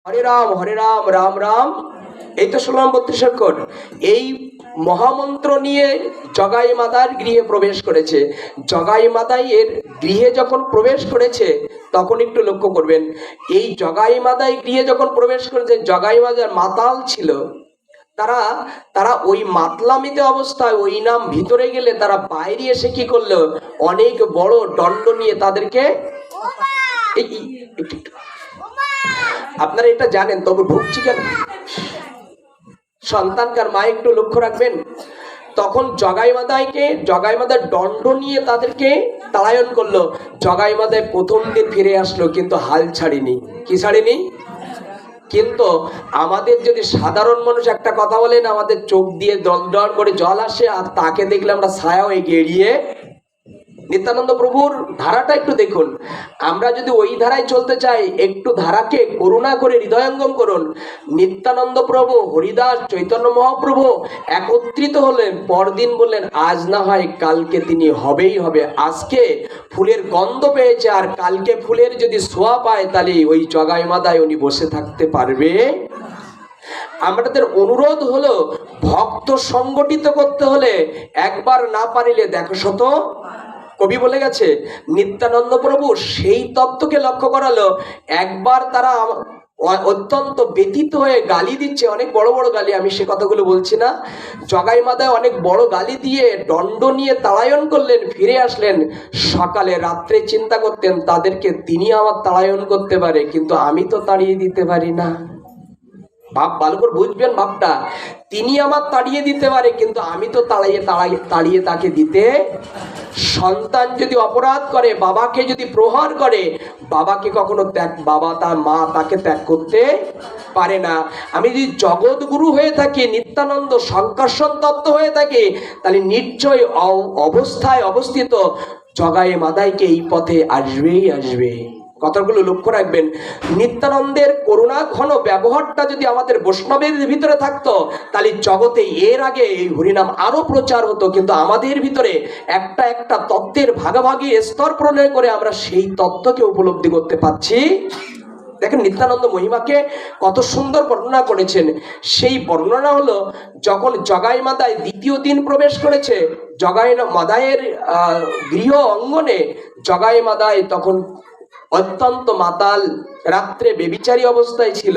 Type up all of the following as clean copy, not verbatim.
হরে রাম রাম রাম। এই তো শুনলাম 32 অক্ষর। এই মহামন্ত্র নিয়ে জগাই মাতার গৃহে প্রবেশ করেছে। জগাই মাতাই এর গৃহে যখন প্রবেশ করেছে তখন একটু লক্ষ্য করবেন, এই জগাই মাতাই গৃহে যখন প্রবেশ করেছে, জগাই মাতার মাতাল ছিল। তারা তারা ওই মাতলামিতে অবস্থায় ওই নাম ভিতরে গেলে তারা বাইরে এসে কি করলো, অনেক বড় দণ্ড নিয়ে তাদেরকে আপনারা এটা জানেন, তবে ভুগছি কেন? সন্তানকার মা একটু লক্ষ্য রাখবেন। তখন জগাই মাতার দণ্ড নিয়ে তাদেরকে তাড়ায়ন করলো। জগাই মাতায় প্রথম দিন ফিরে আসলো, কিন্তু হাল ছাড়িনি। কি ছাড়িনি? কিন্তু আমাদের যদি সাধারণ মানুষ একটা কথা বলেন, আমাদের চোখ দিয়ে দল দল করে জল আসে, আর তাকে দেখলে আমরা ছায়া হয়ে গেড়িয়ে। নিত্যানন্দ প্রভুর ধারাটা একটু দেখুন। আমরা যদি ওই ধারায় চলতে চাই, একটু ধারাকে করুণা করে হৃদয়ঙ্গম করুন। নিত্যানন্দ প্রভু, হরিদাস, চৈতন্য মহাপ্রভু একত্রিত হলেন, পরদিন বললেন আজ না হয় কালকে তিনি হবেই হবে। আজকে ফুলের গন্ধ পেয়েছে, আর কালকে ফুলের যদি ছোঁয়া পায়, তাহলে ওই জগাই মাতায় উনি বসে থাকতে পারবে। আমাদের অনুরোধ হলো, ভক্ত সংগঠিত করতে হলে একবার না পারিলে দেখো শত। কবি বলে গেছে, নিত্যানন্দ প্রভু সেই তত্ত্বকে লক্ষ্য করালো। একবার তারা অত্যন্ত ব্যথিত হয়ে গালি দিচ্ছে, অনেক বড় বড় গালি, আমি সে কথাগুলো বলছি না। জগাই মাতায় অনেক বড় গালি দিয়ে দণ্ড নিয়ে তাড়ায়ন করলেন, ফিরে আসলেন। সকালে রাত্রে চিন্তা করতেন, তাদেরকে তিনি আমার তাড়ায়ন করতে পারে, কিন্তু আমি তো তাড়িয়ে দিতে পারি না। ভাব ভালো করে বুঝবেন ভাবটা। তিনি আমার তাড়িয়ে দিতে পারে, কিন্তু আমি তো তাড়িয়ে তাকে দিতে। সন্তান যদি অপরাধ করে, বাবাকে যদি প্রহার করে, বাবাকে কখনো বাবা তার মা তাকে ত্যাগ করতে পারে না। আমি যদি জগৎগুরু হয়ে থাকি, নিত্যানন্দ সংকর্ষণ তত্ত্ব হয়ে থাকি, তাহলে নিশ্চয় অবস্থায় অবস্থিত জগাই মাতাইকে এই পথে আসবেই আসবে। কথাগুলো লক্ষ্য রাখবেন। নিত্যানন্দের করুণা ঘন ব্যবহারটা যদি আমাদের বৈষ্ণবের ভিতরে থাকতো, তাহলে জগতে এর আগে এই হরিনাম আরো প্রচার হতো। কিন্তু আমাদের ভিতরে একটা একটা তত্ত্বের ভাগাভাগি স্তর প্রণয় করে আমরা সেই তত্ত্বকে উপলব্ধি করতে পারছি। দেখেন নিত্যানন্দ মহিমাকে কত সুন্দর বর্ণনা করেছেন। সেই বর্ণনা হলো, যখন জগাই মাতায় দ্বিতীয় দিন প্রবেশ করেছে, জগাই মাতায়ের গৃহ অঙ্গনে জগাই মাতায় তখন অত্যন্ত মাতাল, রাত্রে বেবিচারী অবস্থায় ছিল।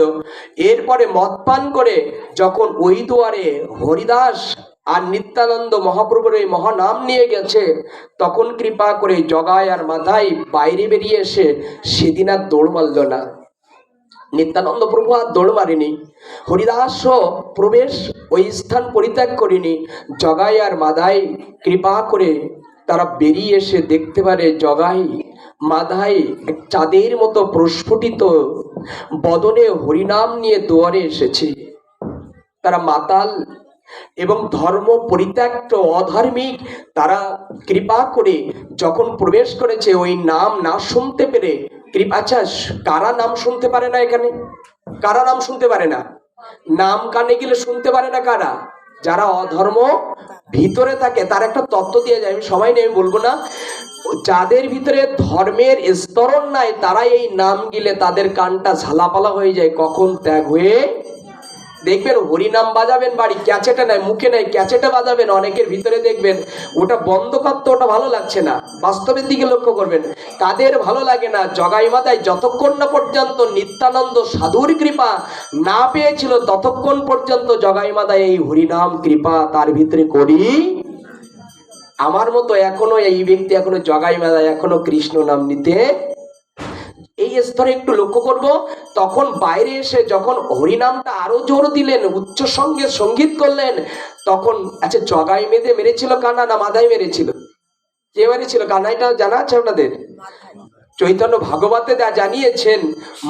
এরপরে মদ পান করে যখন ওই দুয়ারে হরিদাস আর নিত্যানন্দ মহাপ্রভুর এই মহানাম নিয়ে গেছে, তখন কৃপা করে জগাই আর মাতাই বাইরে বেরিয়ে এসে সেদিন আর দৌড় মারল না। নিত্যানন্দ প্রভু আর দৌড় মারেনি, হরিদাসও প্রবেশ ওই স্থান পরিত্যাগ করেনি। জগাই আর মাদাই কৃপা করে তারা বেরিয়ে এসে দেখতে পারে জগাই মাধাই চাঁদের মতো প্রস্ফুটিত বদনে হরিনাম নিয়ে দুয়ারে এসেছে। তারা মাতাল এবং ধর্ম পরিত্যক্ত অধার্মিক, তারা কৃপা করে যখন প্রবেশ করেছে, ওই নাম না শুনতে পেরে আচ্ছা, কারা নাম শুনতে পারে না? এখানে কারা নাম শুনতে পারে না? নাম কানে গেলে শুনতে পারে না কারা? যারা অধর্ম ভিতরে থাকে। তার একটা তত্ত্ব দিয়ে যায়, আমি সবাই নেই বলবো না। যাদের ভিতরে ধর্মের স্তরণ নাই, তারা এই নাম গিলে তাদের কানটা ঝালাপালা হয়ে যায়, কখন ত্যাগ হয়ে। দেখবেন হরিনাম বাজাবেন, বাড়ি ক্যাচেটে নাই, মুখে নাই, ক্যাচেটে বাজাবেন, অনেকের ভিতরে দেখবেন ওটা বন্ধ করতে, ওটা ভালো লাগছে না। বাস্তবের দিকে লক্ষ্য করবেন, কাদের ভালো লাগে না? জগাই মাতায় যতক্ষণ না পর্যন্ত নিত্যানন্দ সাধুর কৃপা না পেয়েছিল, ততক্ষণ পর্যন্ত জগাই মাতায় এই হরিনাম কৃপা তার ভিতরে করি। আমার মতো এখনো এই ব্যক্তি এখনো জগাই মাতায় এখনো কৃষ্ণ নাম নিতে। এই স্তরে একটু লক্ষ্য করব। তখন বাইরে এসে যখন হরিনামটা আরো জোর দিলেন, উচ্চ সঙ্গে সঙ্গীত করলেন, তখন আচ্ছা, জগাই মেরেছিল কানা না মাদাই মেরেছিল? কে মেরেছিল? কানাইটা জানা আছে আপনাদের? চৈতন্য ভাগবতে যা জানিয়েছেন,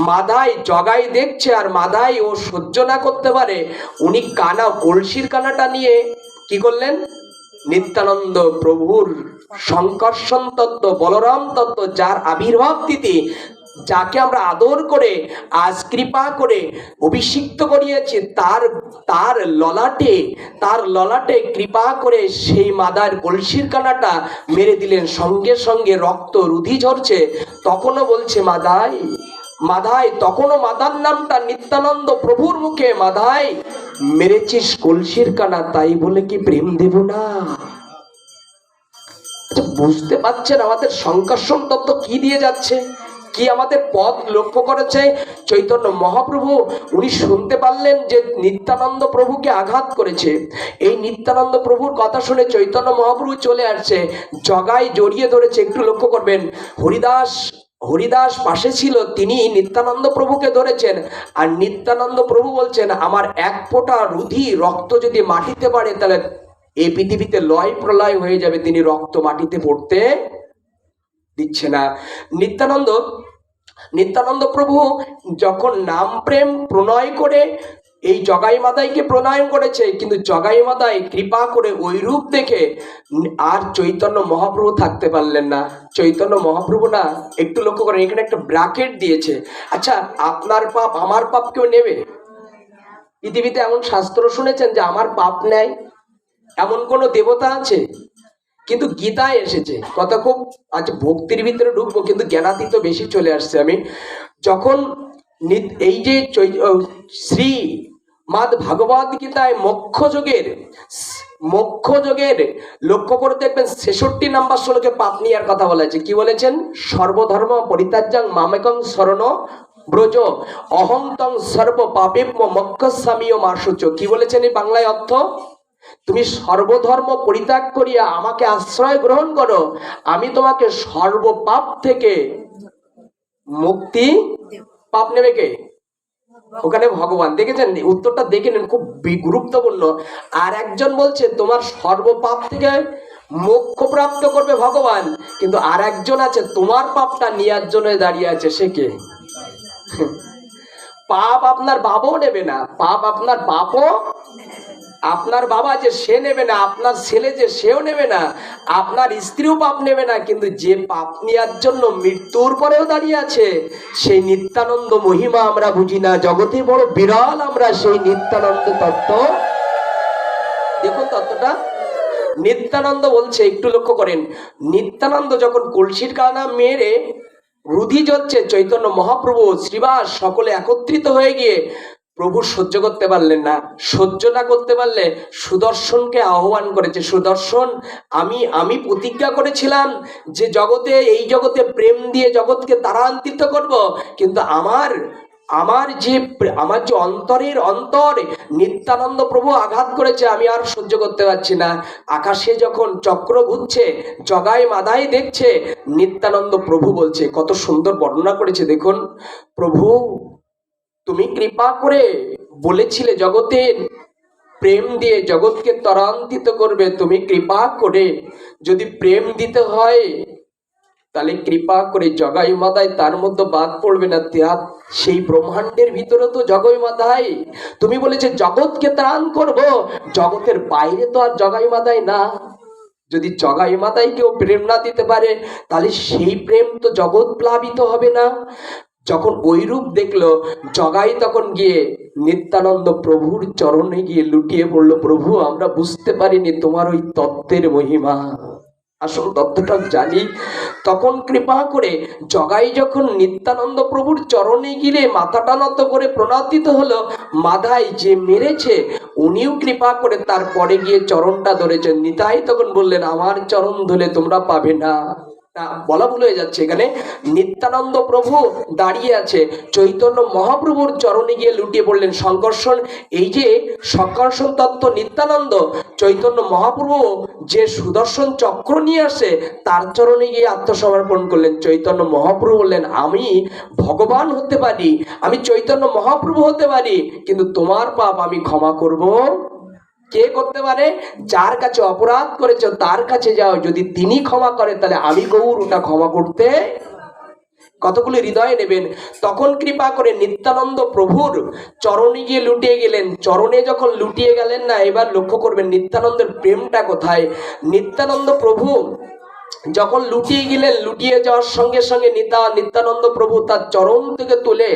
মাধাই জগাই দেখছে, আর মাধাই ও সহ্য না করতে পারে, উনি কানা কলসির কানাটা নিয়ে কি করলেন? নিত্যানন্দ প্রভুর সংকর্ষণ তত্ত্ব, বলরাম তত্ত্ব, যার আবির্ভাব তিথি, যাকে আমরা আদর করে আজ কৃপা করে অভিষিক্ত করিয়েছি, তার ললাটে কৃপা করে সেই মাদার কলসির কানাটা মেরে দিলেন। সঙ্গে সঙ্গে রক্ত রুধি ঝরছে। তখনও বলছে মাদাই মাধাই, তখনও মাদার নামটা নিত্যানন্দ প্রভুর মুখে, মাধাই মেরেছিস কলসির কানা, তাই বলে কি প্রেম দেব না? আচ্ছা, বুঝতে পারছেন আমাদের সংকর্ষণ তত্ত্ব কি দিয়ে যাচ্ছে, কি আমাদের পথ লক্ষ্য করেছে চৈতন্য মহাপ্রভু? উনি শুনতে পারলেন যে নিত্যানন্দ প্রভুকে আঘাত করেছে। এই নিত্যানন্দ প্রভুর কথা শুনে চৈতন্য মহাপ্রভু চলে আসছে, জগায় জড়িয়ে ধরেছে। একটু লক্ষ্য করবেন, হরিদাস পাশে ছিল, তিনি নিত্যানন্দ প্রভুকে ধরেছেন, আর নিত্যানন্দ প্রভু বলছেন, আমার এক ফোঁটা রুধি রক্ত যদি মাটিতে পড়ে তাহলে এই পৃথিবীতে লয় প্রলয় হয়ে যাবে। তিনি রক্ত মাটিতে পড়তে দিচ্ছে না। নিত্যানন্দ প্রভু যখন নাম প্রেম প্রণয় করে এই জগাই মাদাইকে প্রণয়ন করেছে, কিন্তু জগাই মাদাই কৃপা করে ওই রূপ দেখে আর চৈতন্য মহাপ্রভু থাকতে পারলেন না। চৈতন্য মহাপ্রভু না, একটু লক্ষ্য করেন, এখানে একটা ব্র্যাকেট দিয়েছে। আচ্ছা, আপনার পাপ আমার পাপ কেউ নেবে? পৃথিবীতে এমন শাস্ত্র শুনেছেন যে আমার পাপ নেয়? এমন কোনো দেবতা আছে? কিন্তু গীতায় এসেছে কথা। খুব আজ ভক্তির ভিতরে ঢুকবো, কিন্তু জ্ঞানাতীত বেশি চলে আসছে। আমি যখন এই যে শ্রী মাদ ভাগবত গীতায় মোক্ষ যোগের লক্ষ্য করে দেখবেন 66 নম্বর শ্লোকে পাপ নেওয়ার কথা বলেছে। কি বলেছেন? সর্বধর্ম পরিত্যাজ্যং মামেকং শরণ ব্রজ অহং তং সর্ব পাপেভ্য মোক্ষস্যামিও মা শুচ। কি বলেছেন এই বাংলায় অর্থ? তুমি সর্বধর্ম পরিত্যাগ করিয়া আমাকে আশ্রয় গ্রহণ করো, আমি তোমাকে সর্বপাপ থেকে মুক্তি। পাপ নেবে কে? ওখানে ভগবান। দেখেছেন উত্তরটা, দেখে নেন, খুব গুরুত্বপূর্ণ। আর একজন বলছে তোমার সর্বপাপ থেকে মোক্ষ প্রাপ্ত করবে ভগবান, কিন্তু আর একজন আছে তোমার পাপটা নেওয়ার জন্য দাঁড়িয়ে আছে। সে কে? পাপ আপনার বাবাও নেবে না, পাপ আপনার বাপও, আপনার বাবা যে সে নেবে না, আপনার ছেলে যে সেও নেবে না, আপনার স্ত্রীও পাপ নেবে না, কিন্তু যে পাপ নেওয়ার জন্য মৃত্যুর পরেও দাঁড়িয়ে আছে সেই নিত্যানন্দ মহিমা আমরা বুঝি না। জগতে বড় বিরল আমরা সেই নিত্যানন্দ তত্ত্ব। দেখুন তত্ত্বটা নিত্যানন্দ বলছে, একটু লক্ষ্য করেন। নিত্যানন্দ যখন কলসির কানা মেরে রুধি জ্বলছে, চৈতন্য মহাপ্রভু শ্রীবাস সকলে একত্রিত হয়ে গিয়ে প্রভু সহ্য করতে পারলেন না। সহ্য না করতে পারলে সুদর্শনকে আহ্বান করেছে, সুদর্শন আমি প্রতিজ্ঞা করেছিলাম যে এই জগতে প্রেম দিয়ে জগৎকে তারান্বিত করব, কিন্তু আমার যে অন্তরের অন্তর নিত্যানন্দ প্রভু আঘাত করেছে, আমি আর সহ্য করতে পারছি না। আকাশে যখন চক্র ঘুরছে, জগাই মাদাই দেখছে, নিত্যানন্দ প্রভু বলছে, কত সুন্দর বর্ণনা করেছে দেখুন। প্রভু, তুমি কৃপা করে বলেছিলে জগতের প্রেম দিয়ে জগৎকে ত্বরান্বিত করবে। তুমি কৃপা করে যদি প্রেম দিতে হয় তাহলে কৃপা করে জগাই মাদাই তার মধ্যে বাদ পড়বে না। সেই ব্রহ্মাণ্ডের ভিতরে তো জগাই মাদাই। তুমি বলেছে জগৎকে ত্রাণ করব, জগতের বাইরে তো আর জগাই মাদাই না। যদি জগাই মাদাই কেউ প্রেম না দিতে পারে তাহলে সেই প্রেম তো জগৎ প্লাবিত হবে না। যখন ওই রূপ দেখলো জগাই, তখন গিয়ে নিত্যানন্দ প্রভুর চরণে গিয়ে লুটিয়ে পড়লো, প্রভু আমরা বুঝতে পারিনি তোমার ওই তত্ত্বের মহিমা, আসল তত্ত্বটা জানি। তখন কৃপা করে জগাই যখন নিত্যানন্দ প্রভুর চরণে গিয়ে মাথাটা নত করে প্রণাদিত হলো, মাধাই যে মেরেছে উনিও কৃপা করে তারপরে গিয়ে চরণটা ধরেছেন। নিতাই তখন বললেন, আমার চরণ ধরে তোমরা পাবে না। বলা ভুল হয়ে যাচ্ছে, এখানে নিত্যানন্দ প্রভু দাঁড়িয়ে আছে, চৈতন্য মহাপ্রভুর চরণে গিয়ে লুটিয়ে পড়লেন। সংকর্ষণ, এই যে সংকর্ষণ তত্ত্ব নিত্যানন্দ, চৈতন্য মহাপ্রভু যে সুদর্শন চক্র নিয়ে আসে তার চরণে গিয়ে আত্মসমর্পণ করলেন। চৈতন্য মহাপ্রভু বললেন, আমি ভগবান হতে পারি, আমি চৈতন্য মহাপ্রভু হতে পারি, কিন্তু তোমার পাপ আমি ক্ষমা করব। কে করতে পারে? যার কাছে অপরাধ করেছ তার কাছে যাও, যদি তিনি ক্ষমা করে তাহলে আমি গৌর ওটা ক্ষমা করতে। কতগুলো হৃদয়ে নেবেন। তখন কৃপা করে নিত্যানন্দ প্রভুর চরণে গিয়ে লুটিয়ে গেলেন। চরণে যখন লুটিয়ে গেলেন না, এবার লক্ষ্য করবেন নিত্যানন্দের প্রেমটা কোথায়। নিত্যানন্দ প্রভু যখন লুটিয়ে গেলেন, লুটিয়ে যাওয়ার সঙ্গে সঙ্গে নিত্যানন্দ প্রভু তার চরণ থেকে তুলে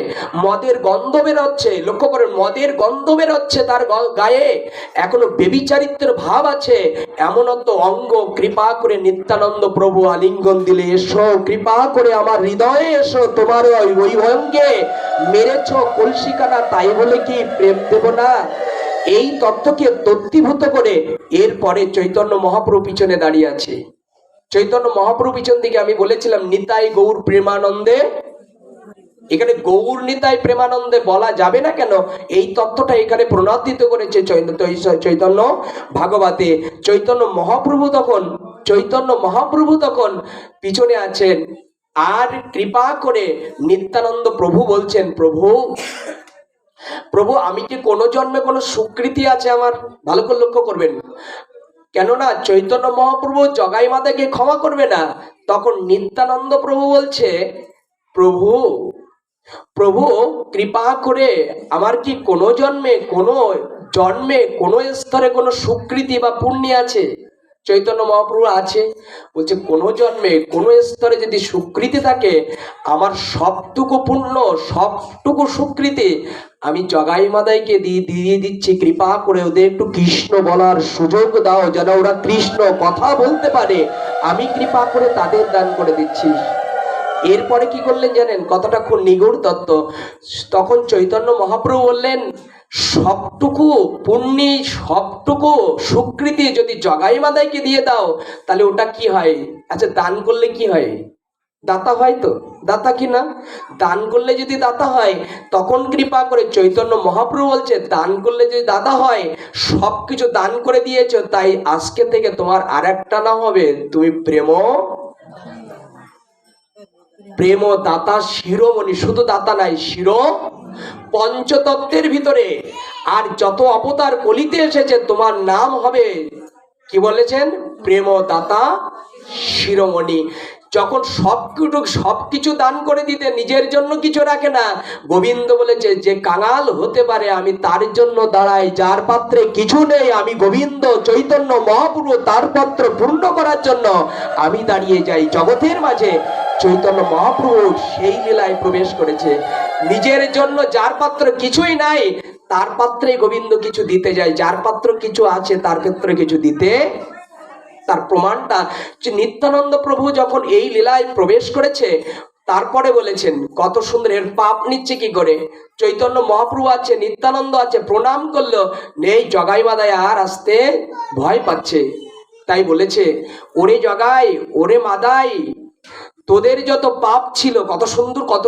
মদের গন্ধ বেরোচ্ছে। লক্ষ্য করেন, মদের গন্ধ বেরোচ্ছে তার গায়ে, এখনো বেবিচারিত্বের ভাব আছে। এমনত অঙ্গ কৃপা করে নিত্যানন্দ প্রভু আলিঙ্গন দিলে, এসো কৃপা করে আমার হৃদয়ে এসো, তোমার ওই অঙ্গে মেরেছ কলসিকানা, তাই বলে কি প্রেম দেব না? এই তত্ত্বকে তত্ত্বীভূত করে এরপরে চৈতন্য মহাপ্রভু পিছনে দাঁড়িয়ে আছে। চৈতন্য মহাপ্রভু পিছন দিকে আমি বলেছিলাম নিতাই গৌর প্রেমানন্দে। এখানে গৌর নিতাই প্রেমানন্দে বলা যাবে না কেন? এই তত্ত্বটা এখানে প্রণাদিত করেছে চৈতন্য ভাগবতে। চৈতন্য মহাপ্রভু তখন পিছনে আছেন, আর কৃপা করে নিত্যানন্দ প্রভু বলছেন, প্রভু আমি কি কোনো জন্মে কোনো সুকৃতি আছে আমার? ভালো করে লক্ষ্য করবেন, কেননা চৈতন্য মহাপ্রভু জগাই মাতাকে ক্ষমা করবে না। তখন নিত্যানন্দ প্রভু বলছে, প্রভু কৃপা করে আমার কি কোনো জন্মে কোনো স্তরে কোনো সুকৃতি বা পুণ্য আছে? চৈতন্য মহাপ্রভু আছে, বলছে কোনো জন্মে কোনো স্তরে যদি সুকৃতি থাকে, আমার সবটুকু পুণ্য সবটুকু সুকৃতি আমি জগাই মাদাইকে দিয়ে দিচ্ছি। কৃপা করে ওদের একটু কৃষ্ণ বলার সুযোগ দাও, যেন ওরা কৃষ্ণ কথা বলতে পারে। আমি কৃপা করে তাদের দান করে দিচ্ছি। এরপরে কি করলেন জানেন? কথাটা খুব নিগূঢ় তত্ত্ব। তখন চৈতন্য মহাপ্রভু বললেন, সবটুকু পুণ্যি সবটুকু সুকৃতি যদি জগাই মাদাইকে দিয়ে দাও, তাহলে ওটা কি হয়? আচ্ছা, দান করলে কি হয়? দাতা হয় তো? দাতা কি না? দান করলে যদি দাতা হয়, তখন কৃপা করে চৈতন্য মহাপ্রভু বলছে, দান করলে যদি দাতা হয়, সবকিছু দান করে দিয়েছো, তাই আজকে থেকে তোমার আর একটা নাম হবে, তুমি প্রেম দাতা শিরোমণি। শুধু দাতা নাই, শিরো পঞ্চতত্ত্বের ভিতরে আর যত অবতার কলিতে এসেছে, তোমার নাম হবে, কি বলেছেন? প্রেম দাতা শিরোমণি। যখন সবকিছু দান করে দিতে, নিজের জন্য কিছু রাখে না। গোবিন্দ বলেছে, যে কাঙাল হতে পারে আমি তার জন্য দাঁড়াই, যার পাত্রে কিছু নেই আমি গোবিন্দ চৈতন্য মহাপ্রভু তার পাত্র পূর্ণ করার জন্য আমি দাঁড়িয়ে যাই জগতের মাঝে। চৈতন্য মহাপ্রভু সেই লীলায় প্রবেশ করেছে। নিজের জন্য যার পাত্র কিছুই নাই, তার পাত্রে গোবিন্দ কিছু দিতে যায়। যার পাত্র কিছু আছে, তার ক্ষেত্রে কিছু দিতে। তার প্রমাণটা নিত্যানন্দ প্রভু যখন এই লীলায় প্রবেশ করেছে, তারপরে বলেছেন কত সুন্দর। এর পাপ নিচ্ছে কি করে? চৈতন্য মহাপ্রভু আছে, নিত্যানন্দ আছে, প্রণাম করলো, নেই জগাই মাদাই আর আসতে ভয় পাচ্ছে। তাই বলেছে, ওরে জগাই, ওরে মাদাই, তোদের যত পাপ ছিল, কত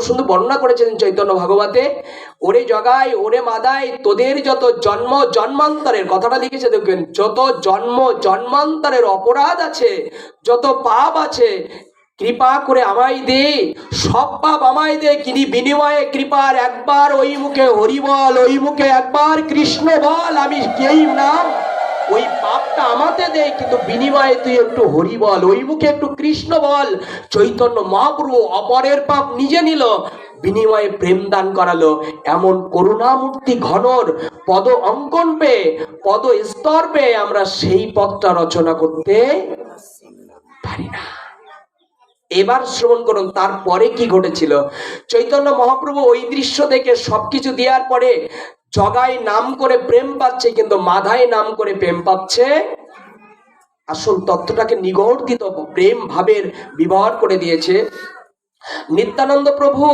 সুন্দর বর্ণনা করেছেন চৈতন্য ভাগবতে। ওরে জগাই, ওরে মাদাই, তোদের যত জন্মান্তরের কথাটা লিখেছে দেখবেন, যত জন্মান্তরের অপরাধ আছে, যত পাপ আছে, কৃপা করে আমায় দে, সব পাপ আমায় দে। কিনি বিনিময়ে কৃপার একবার ওই মুখে হরি বল, ওই মুখে একবার কৃষ্ণ বল, আমি কেই নাম, ওই পাপটা আমাতে দে, কিন্তু বিনিময়ে তুই একটু হরি বল, ওই মুখে একটু কৃষ্ণ বল। চৈতন্য মহাপ্রভু অপরের পাপ নিজে নিল, বিনিময়ে প্রেম দান করালো। এমন করুণামূর্তি ঘনর পদ অঙ্কন পেয়ে, পদ স্তর পেয়ে আমরা সেই পদটা রচনা করতে পারি না। এবার শ্রবণ করুন তারপরে কি ঘটেছিল। চৈতন্য মহাপ্রভু ওই দৃশ্য দেখে সবকিছু দেওয়ার পরে জগাই নাম করে প্রেম পাচ্ছে, কিন্তু মাধাই নাম করে প্রেম পাচ্ছে। আসল তত্ত্বটাকে নিগর্দিত প্রেম ভাবের ব্যবহার করে দিয়েছে। নিত্যানন্দ প্রভু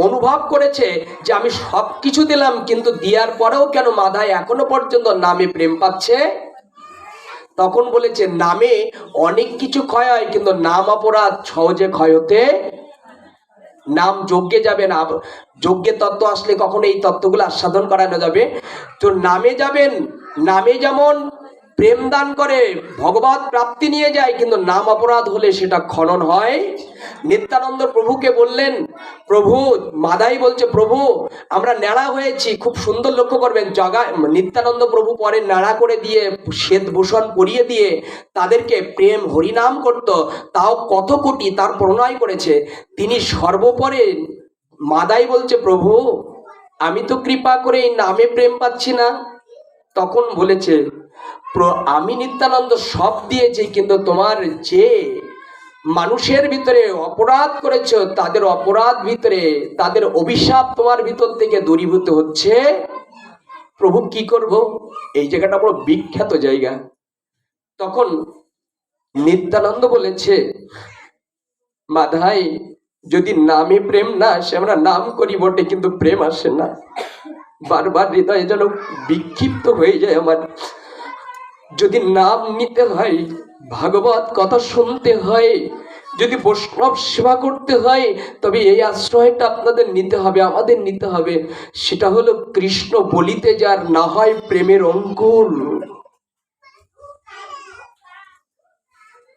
অনুভব করেছে যে আমি সবকিছু দিলাম, কিন্তু দেওয়ার পরেও কেন মাধাই এখনো পর্যন্ত নামে প্রেম পাচ্ছে। তখন বলেছে, নামে অনেক কিছু ক্ষয় হয়, কিন্তু নাম অপরাধ সহজে ক্ষয় হতে। নাম যজ্ঞে যাবেন, যজ্ঞের তত্ত্ব আসলে কখনো এই তত্ত্বগুলো আস্বাদন করানো যাবে। তো নামে যাবেন, নামে যেমন প্রেম দান করে ভগবত প্রাপ্তি নিয়ে যায়, কিন্তু নাম অপরাধ হলে সেটা খনন হয়। নিত্যানন্দ প্রভুকে বললেন, প্রভু, মাদাই বলছে, প্রভু আমরা ন্যাড়া হয়েছি। খুব সুন্দর লক্ষ্য করবেন, নিত্যানন্দ প্রভু পরে ন্যাড়া করে দিয়ে শ্বেত ভূষণ পরিয়ে দিয়ে তাদেরকে প্রেম হরিনাম করত। তাও কত কোটি তার প্রণয় করেছে তিনি সর্বোপরে। মাদাই বলছে, প্রভু আমি তো কৃপা করে এই নামে প্রেম পাচ্ছি না। তখন বলেছে, আমি নিত্যানন্দ সব দিয়েছি, কিন্তু তোমার যে মানুষের ভিতরে অপরাধ করেছো, তাদের অপরাধ ভিতরে তাদের অভিশাপ তোমার ভিতর থেকে দূরীভূত হচ্ছে। প্রভু কি করব? এই জায়গাটা বড় বিখ্যাত জায়গা। তখন নিত্যানন্দ বলেছে, মাধাই, যদি নামে প্রেম না আসে, আমরা নাম করি বটে কিন্তু প্রেম আসে না। বারবার হৃদয়ে যেন বিক্ষিপ্ত হয়ে যায় আমার। যদি নাম নিতে হয়, ভাগবত কথা শুনতে হয়, যদি বৈষ্ণব সেবা করতে হয়, তবে এই আশ্রয়টা আপনাদের নিতে হবে, আমাদের নিতে হবে। সেটা হলো কৃষ্ণ বলিতে যার না হয় প্রেমের অঙ্কুর,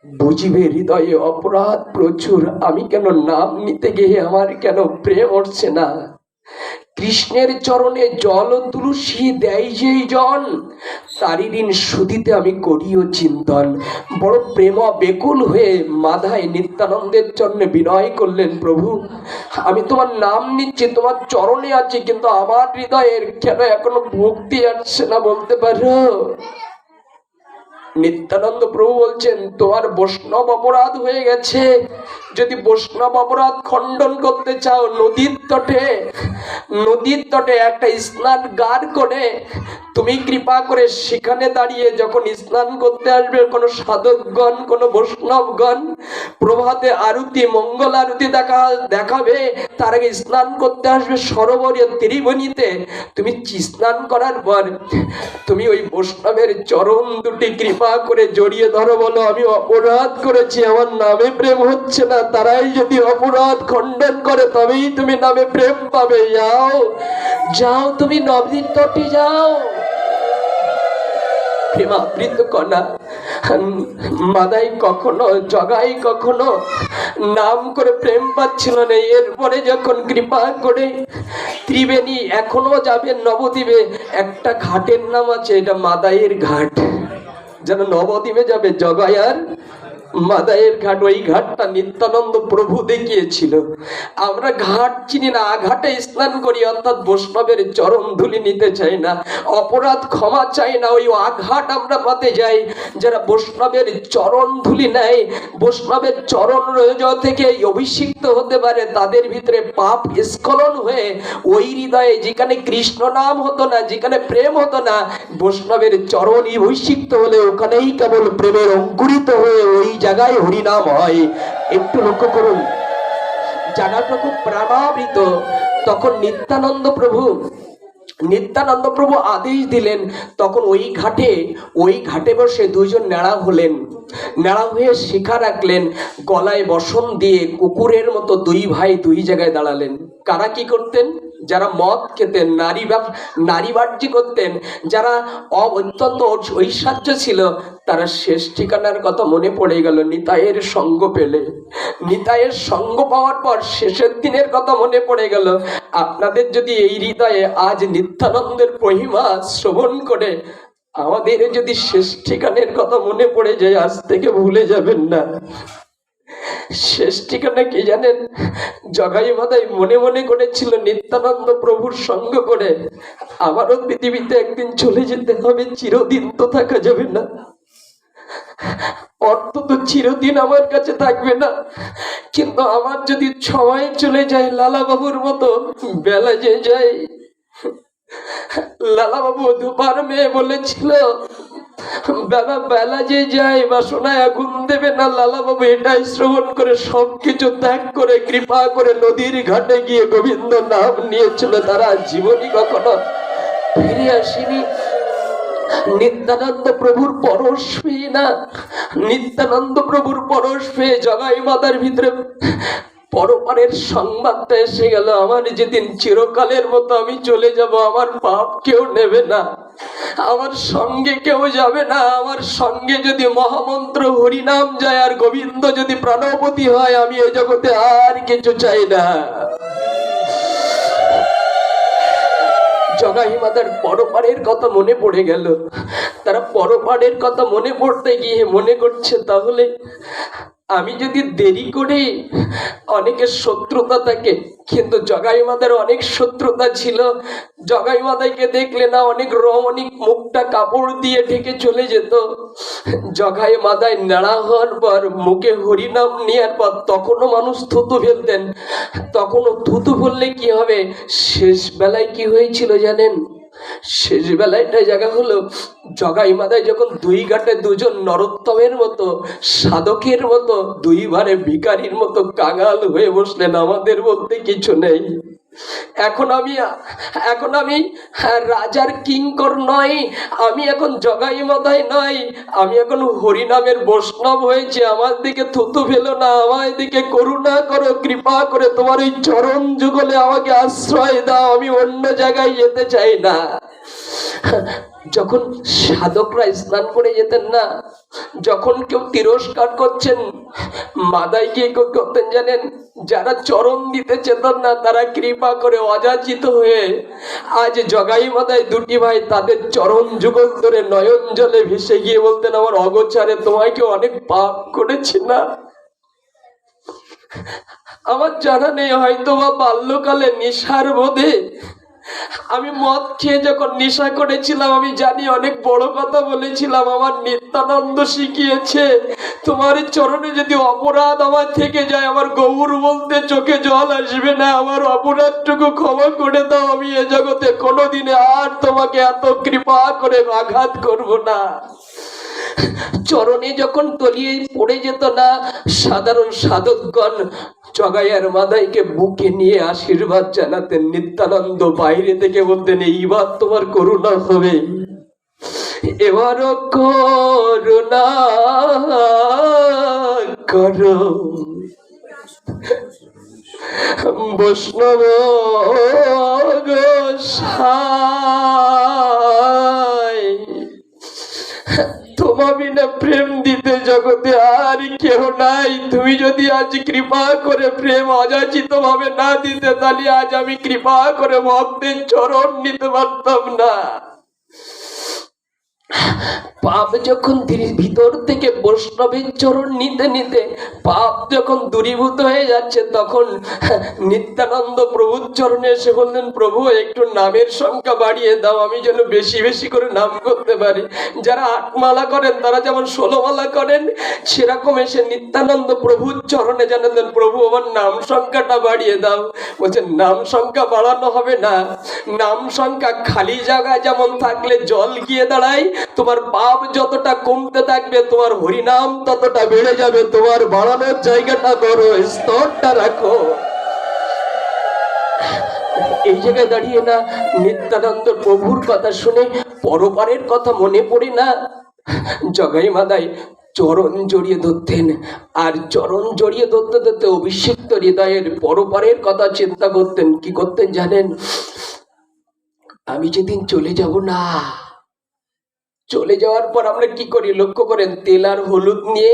বুঝিবে হৃদয়ে অপরাধ প্রচুর। আমি কেন নাম নিতে গিয়ে আমার কেন প্রেম উঠছে না? কৃষ্ণের চরণে জল তুলসী দেয় যেই জন, তারই ঋণ শুধিতে আমি করিও চিন্তন। বড় প্রেম বেকুল হয়ে মাধায় নিত্যানন্দের চরণে বিনয় করলেন, প্রভু আমি তোমার নাম নিচ্ছি, তোমার চরণে আছি, কিন্তু আমার হৃদয়ের কেন এখনো ভক্তি আসছে না, বলতে পারো? নিত্যানন্দ প্রভু বলছেন, তোমার বৈষ্ণব অপরাধ হয়ে গেছে। যদি বৈষ্ণব অপরাধ খণ্ডন করতে চাও, নদীর তটে একটা স্নানগার করে তুমি কৃপা করে সেখানে দাঁড়িয়ে যখন স্নান করতে আসবে, কোনো সাধকগণ, কোনো বৈষ্ণবগণ প্রভাতে আরতি, মঙ্গল আরতি দেখাবে, তার আগে স্নান করতে আসবে সরোবরে ত্রিবেণীতে। তুমি স্নান করার পর তুমি ওই বৈষ্ণবের চরণ দুটি কৃপা করে জড়িয়ে ধরো, বলো আমি অপরাধ করেছি, আমার নামে প্রেম হচ্ছে না। তারাই যদি অপরাধ খণ্ডন করে, তবেই তুমি নামে প্রেম পাবে। যাও যাও, তুমি নদীর তটে যাও। প্রেমাবৃত কণা মাদাই কখনো, জগাই কখনো নাম করে প্রেম পাচ্ছিল না। এরপরে যখন কৃপা করে ত্রিবেণী, এখনো যাবেন নবদ্বীপে, একটা ঘাটের নাম আছে, এটা মাদাইয়ের ঘাট। যেন নবদ্বীপে যাবে, জগাই আর মাদাইয়ের ঘাট, ওই ঘাটটা নিত্যানন্দ প্রভু দেখিয়েছিল। আমরা ঘাট চিনি না, ঘাটে স্নান করি, অর্থাৎ বৈষ্ণবের চরণ ধুলি নিতে চাই না, অপরাধ ক্ষমা চাই না, ওই আঘাট আমরা পাতে যাই। যারা বৈষ্ণবের চরণ ধুলি নেয়, বৈষ্ণবের চরণ রজ থেকে অভিষিক্ত হতে পারে, তাদের ভিতরে পাপ স্খলন হয়ে ওই হৃদয়ে যেখানে কৃষ্ণ নাম হতো না, যেখানে প্রেম হতো না, বৈষ্ণবের চরণ অভিষিক্ত হলে ওখানেই কেবল প্রেমের অঙ্কুরিত হয়ে ওই জায়গায় হরিনাম হয়। একটু লক্ষ্য করুন, জায়গাটা খুব প্রাণাবৃত। তখন নিত্যানন্দ প্রভু আদেশ দিলেন, তখন ওই ঘাটে বসে দুইজন নেড়া হলেন। নেড়া হয়ে শিখা রাখলেন, গলায় বসন দিয়ে কুকুরের মতো দুই ভাই দুই জায়গায় দাঁড়ালেন। কারা কি করতেন? যারা মদ খেতেন, নারী বাহ্য করতেন, যারা অত্যন্ত ঐশ্বর্য ছিল, তারা শেষ ঠিকানার কথা মনে পড়ে গেল। নিতাইয়ের সঙ্গ পেলে, নিতাইয়ের সঙ্গ পাওয়ার পর শেষের দিনের কথা মনে পড়ে গেল। আপনাদের যদি এই হৃদয়ে আজ নিত্যানন্দের মহিমা শ্রবণ করে আমাদের যদি শেষ ঠিকানের কথা মনে পড়ে যায়, আজ থেকে ভুলে যাবেন না। শেষ ঠিকানা কি জানেন? জগাই মাদাই মনে মনে করেছিল, নিত্যানন্দ প্রভুর সঙ্গ করে আমারও পৃথিবীতে একদিন চলে যেতে হবে, চিরদিন তো থাকা যাবে না, অর্থ তো চিরদিন আমার কাছে থাকবে না, কিন্তু আমার যদি সময় চলে যায় লালা বাবুর মতো, বেলা যে যায়। লালা বাবু দুবার মেয়ে বলেছিল, বাবা বেলা যে যায় বাসনায় আগুন দেবে না। লালা বাবু এটাই শ্রবণ করে সবকিছু ত্যাগ করে কৃপা করে নদীর ঘাটে গিয়ে গোবিন্দ নাম নিয়েছিল, তারা জীবনী কখনো ফিরে আসেনি। নিত্যানন্দ প্রভুর পরশ পেয়ে না, নিত্যানন্দ প্রভুর পরশ পেয়ে জগাই মাতার ভিতরে পরপারের সংবাদটা এসে গেল। আমার যেদিন চিরকালের মতো আমি চলে যাব, আমার পাপ কেউ নেবে না, আমার সঙ্গে কেউ যাবে না। আমার সঙ্গে যদি মহামন্ত্র হরিনাম যায় আর গোবিন্দ যদি প্রাণপতি হয়, আমি এই জগতে আর কিছু চাই না। জগাই মাতার পরপারের কথা মনে পড়ে গেল। তারা পরপারের কথা মনে পড়তে গিয়ে মনে করছে, তাহলে আমি যদি দেরি করি অনেকের শত্রুতা থাকে, কিন্তু জগাই মাদার অনেক শত্রুতা ছিল। জগাই মাদাইকে দেখলে না অনেক রমণীক মুখটা কাপড় দিয়ে ঢেকে চলে যেত। জগাই মাদাই নাড়া হওয়ার পর মুখে হরিনাম নেওয়ার পর তখনও মানুষ থুতু ফেলতেন। তখনও থুতু ফেললে কি হবে, শেষ বেলায় কি হয়েছিল জানেন? শেষ বেলায়টা জায়গা হলো জগাই মাদাই যখন দুই ঘাটে দুজন নরোত্তমের মতো সাধকের মতো দুইবারে ভিখারির মতো কাঙাল হয়ে বসলেন, আমাদের বলতে কিছু নেই। এখন আমি রাজার কিঙ্কর নয়, আমি এখন জগাই মাদাই নয়, আমি এখন হরিনামের বৈষ্ণব হয়েছে। আমার দিকে থুতু ফেলো না, আমার দিকে করুণা করো, কৃপা করে তোমার ওই চরণ যুগলে আমাকে আশ্রয় দাও, আমি অন্য জায়গায় যেতে চাই না। যখন সাধকরা স্নান করে যেতেন না, যখন কেউ তিরস্কার করছেন, মাদাই কি করতেন জানেন? যারা চরণ দিতে চেতন না তারা কৃপা করে অযাচিত হয়ে আজ জগাই মাদাই দুটি ভাই তাদের চরণ যুগল ধরে নয়ন জলে ভেসে গিয়ে বলতেন, আমার অগোচারে তোমাকে অনেক পাপ করেছি না। আমার জানা নেই, হয়তো বা বাল্যকালে নেশার বোধে আমি মদ খেয়ে যখন নেশা করেছিলাম, আমি জানি অনেক বড় কথা বলেছিলাম। আমার নিত্যানন্দ শিখিয়েছে, তোমার চরণে যদি অপরাধ আমার থেকে যায়, আমার গৌর বলতে চোখে জল আসবে না, আমার অপরাধটুকু ক্ষমা করে দাও, আমি এ জগতে কোনোদিনে আর তোমাকে এত কৃপা করে আঘাত করব না। চরণে যখন তলিয়ে পড়ে যেত না, সাধারণ সাধকগণ জগাইয়ার মাদাইকে বুকে নিয়ে আশীর্বাদ জানাতেন। নিত্যানন্দ বাইরে থেকে বলতেন, এইবার তোমার করুণা হবে, এবারও করুণা করো। বৈষ্ণব গোসাই, তোমার বিনা প্রেম দিতে জগতে আর কেউ নাই। তুমি যদি আজ কৃপা করে প্রেম অযাচিত ভাবে না দিতে, তাহলে আজ আমি কৃপা করে ভক্তের চরণ নিতে পারতাম না। পাপ যখন ভিতর থেকে বৈষ্ণবের চরণ নিতে নিতে পাপ যখন দূরীভূত হয়ে যাচ্ছে, তখন নিত্যানন্দ প্রভুর চরণে এসে বললেন, প্রভু একটু নামের সংখ্যা বাড়িয়ে দাও, আমি যেন বেশি বেশি করে নাম করতে পারি। যারা 8 মালা করেন তারা যেমন 16 মালা করেন, সেরকম এসে নিত্যানন্দ প্রভুর চরণে জানালেন, প্রভু আমার নাম সংখ্যাটা বাড়িয়ে দাও। বলছেন, নাম সংখ্যা বাড়ানো হবে না, নাম সংখ্যা খালি জায়গায় যেমন থাকলে জল গিয়ে দাঁড়ায়, তোমার পাপ যতটা কমতে থাকবে তোমার হরিনাম ততটা বেড়ে যাবে। তোমার বাড়ানোর জায়গাটা করো, স্তরটা রাখো। এই জায়গায় দাঁড়িয়ে না নিত্যানন্দ প্রভুর কথা শুনে পরপারের কথা মনে পড়ে না, জগাই মাদাই চরণ জড়িয়ে ধরতেন। আর চরণ জড়িয়ে ধরতে ধরতে অভিষিক্ত হৃদয়ের পরপারের কথা চিন্তা করতেন। কি করতেন জানেন? আমি যেদিন চলে যাব না, চলে যাওয়ার পর আমরা কি করি লক্ষ্য করেন? তেল আর হলুদ নিয়ে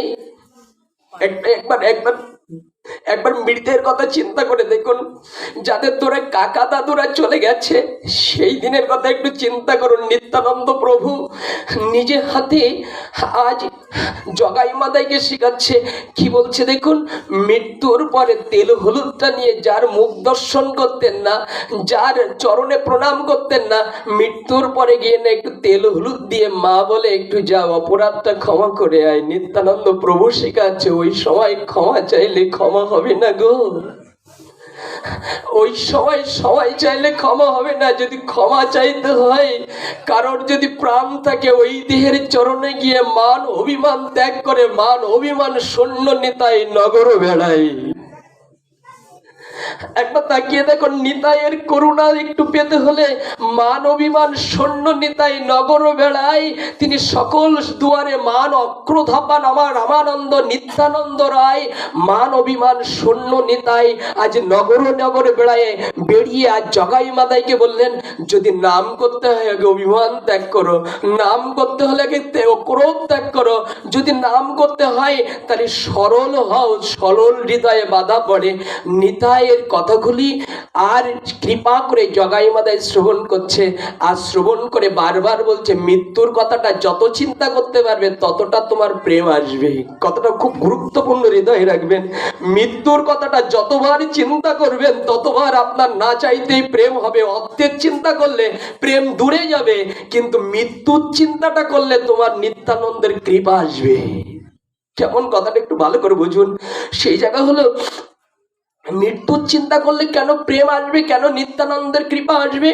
একবার মৃতের কথা চিন্তা করে দেখুন। যাদের তোরা কাকা দাদুরা চলে গেছে সেই দিনের কথা একটু চিন্তা করুন। নিত্যানন্দ প্রভু নিজে হাতে আজ জগাই মাদাইকে শিখাচ্ছে। কি বলছে দেখুন, মৃত্যুর পরে তেল হলুদটা নিয়ে যার মুখ দর্শন করতেন না, যার চরণে প্রণাম করতেন না, মৃত্যুর পরে গিয়ে না একটু তেল হলুদ দিয়ে মা বলে একটু যা অপরাধটা ক্ষমা করে আয়। নিত্যানন্দ প্রভু শিখাচ্ছে ওই সময় ক্ষমা চাইলে ক্ষমা হবে না গো, ওই সময় সবাই চাইলে ক্ষমা হবে না। যদি ক্ষমা চাইতে হয়, কারোর যদি প্রাণ থাকে, ওই দেহের চরণে গিয়ে মান অভিমান ত্যাগ করে মান অভিমান শূন্য নিতাই নগর বেড়াই। একবার তাকিয়ে দেখো, নিতাইয়ের করুণা একটু পেতে হলে মান অভিমান শূন্য নিতাই নগর বেড়াই। তিনি সকল দুয়ারে মান অক্রোধাপান আমার রামানন্দ নিত্যানন্দ রায়। মান অভিমান শূন্য নিতাই আজ নগর নগর বেড়ায় বেরিয়ে আজ জগাই মাদাইকে বললেন, যদি নাম করতে হয় আগে অভিমান ত্যাগ করো, নাম করতে হলে আগে ক্রোধ ত্যাগ করো, যদি নাম করতে হয় তাহলে সরল হও। সরল হৃদয়ে বাধা পড়ে। নিতাইয়ের কথাগুলি আর কৃপা করে জগাই মাদাই শ্রবণ করছে, আর শ্রবণ করে বারবার বলছে মৃত্যুর কথাটা যত চিন্তা করতে পারবে ততটা তোমার প্রেম আসবে। কথাটা খুব গুরুত্বপূর্ণ, হৃদয়ে রাখবেন। মৃত্যুর কথাটা যতবার চিন্তা করবেন ততবার আপনার না চাইতেই প্রেম হবে। অর্থের চিন্তা করলে প্রেম দূরে যাবে, কিন্তু মৃত্যুর চিন্তাটা করলে তোমার নিত্যানন্দের কৃপা আসবে। কেমন কথাটা একটু ভালো করে বুঝুন। সেই জায়গা হলো মৃত্যুর চিন্তা করলে কেন প্রেম আসবে, কেন নিত্যানন্দের কৃপা আসবে।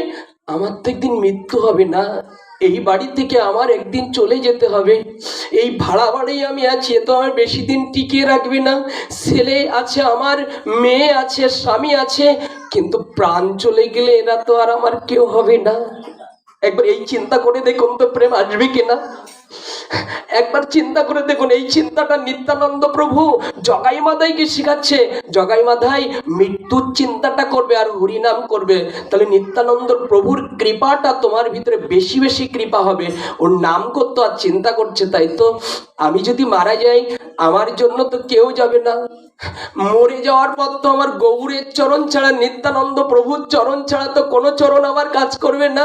আমার তো একদিন মৃত্যু হবে না, এই বাড়ি থেকে আমার একদিন চলে যেতে হবে। এই ভাড়া বাড়ি আমি আছি, এ তো আমার বেশি দিন টিকিয়ে রাখবে না। ছেলে আছে, আমার মেয়ে আছে, স্বামী আছে, কিন্তু প্রাণ চলে গেলে এরা তো আর আমার কেউ হবে না। একবার এই চিন্তা করে দেখুন তো প্রেম আসবে কিনা। একবার চিন্তা করে দেখুন। এই চিন্তাটা নিত্যানন্দ প্রভু জগাই মাদাইকে শিখাচ্ছে। জগাই মাদাই মৃত্যুর চিন্তাটা করবে আর হরিনাম করবে, তাহলে নিত্যানন্দ প্রভুর কৃপাটা তোমার ভিতরে বেশি বেশি কৃপা হবে। ওর নাম করতো আর চিন্তা করছে, তাই তো আমি যদি মারা যাই আমার জন্য তো কেউ যাবে না। মরে যাওয়ার পর তো আমার গৌরের চরণ ছাড়া, নিত্যানন্দ প্রভুর চরণ ছাড়া তো কোনো চরণ আমার কাজ করবে না।